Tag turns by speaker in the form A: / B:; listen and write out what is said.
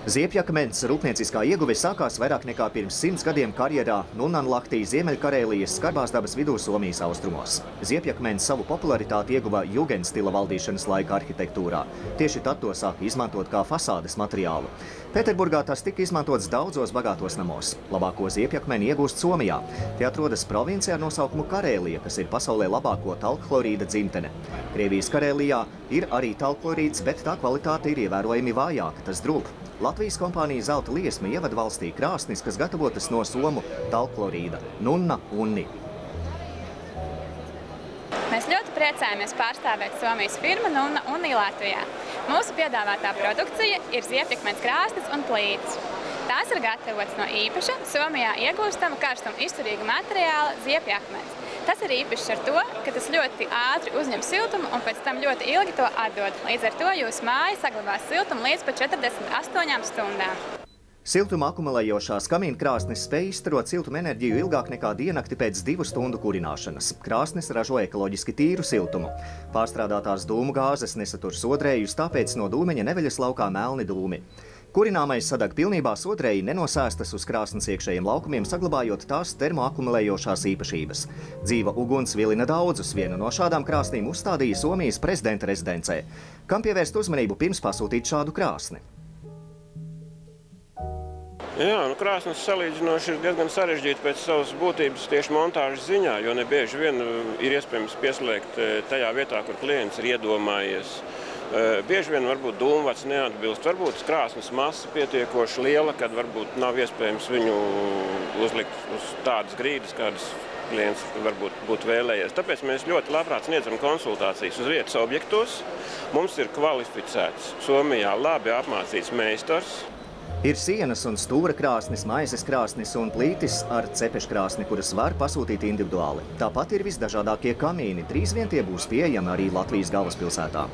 A: Ziepjakmens rūpnieciskā ieguve sākās vairāk nekā pirms 100 gadiem karjerā Nunnanlahtī Ziemeļkarēlijas skarbās dabas vidū Somijas austrumos. Ziepjakmens savu popularitāti ieguva jugendstila valdīšanas laika arhitektūrā. Tieši tad to sāka izmantot kā fasādes materiālu. Pēterburgā tas tika izmantots daudzos bagātos namos. Labāko ziepjakmeni iegūst Somijā. Te atrodas provincijā ar nosaukumu Karēlija, kas ir pasaulē labāko talklorīda dzimtene. Krievijas Karēlijā ir arī talklorīds, bet tā kvalitāte ir ievērojami vājāka, tas drūp. Latvijas kompānija Zelta liesma ievada valstī krāsnis, kas gatavotas no somu talklorīda – Nunna Unni.
B: Mēs ļoti priecājamies pārstāvēt Somijas firmu Nunna Unni Latvijā. Mūsu piedāvātā produkcija ir ziepjakmens krāsnis un plītis. Tās ir gatavotas no īpaša, Somijā iegūstama karstuma izturīga materiāla ziepjakmens. Tas ir īpašs ar to, ka tas ļoti ātri uzņem siltumu un pēc tam ļoti ilgi to atdod. Līdz ar to jūsu māja saglabās siltumu līdz pat 48 stundām.
A: Siltumu akumulējošās kamīna krāsnis spēj izstarot siltumu enerģiju ilgāk nekā diennakti pēc 2 stundu kurināšanas. Krāsnis ražo ekoloģiski tīru siltumu. Pārstrādātās dūmu gāzes nesatur sodrējus, tāpēc no dūmeņa neveļas laukā melni dūmi. Kurināmais sadeg pilnībā, sodrēji nenosēstas uz krāsnes iekšējiem laukumiem, saglabājot tās termoakumulējošās īpašības. Dzīva uguns vilina daudzus. Vienu no šādām krāsnīm uzstādīja Somijas prezidenta rezidencē. Kam pievērst uzmanību pirms pasūtīt šādu krāsni?
C: Jā, krāsnes salīdzinoši ir diezgan sarežģīta pēc savas būtības tieši montāžas ziņā, jo nebieži vien ir iespējams pieslēgt tajā vietā, kur klients ir iedomājies. Bieži vien varbūt dūmvads neatbilst, varbūt krāsnes masa pietiekoši liela, kad varbūt nav iespējams viņu uzlikt uz tādas grīdas, kādas klients varbūt būtu vēlējies. Tāpēc mēs ļoti labprāt sniedzam konsultācijas uz vietas objektos. Mums ir kvalificēts Somijā labi apmācīts meistars.
A: Ir sienas un stūra krāsnis, maizes krāsnis un plītis ar cepeškrāsni, kuras var pasūtīt individuāli. Tāpat ir visdažādākie kamīni. Drīz vien tie būs pieejami arī Latvijas galvaspilsētā.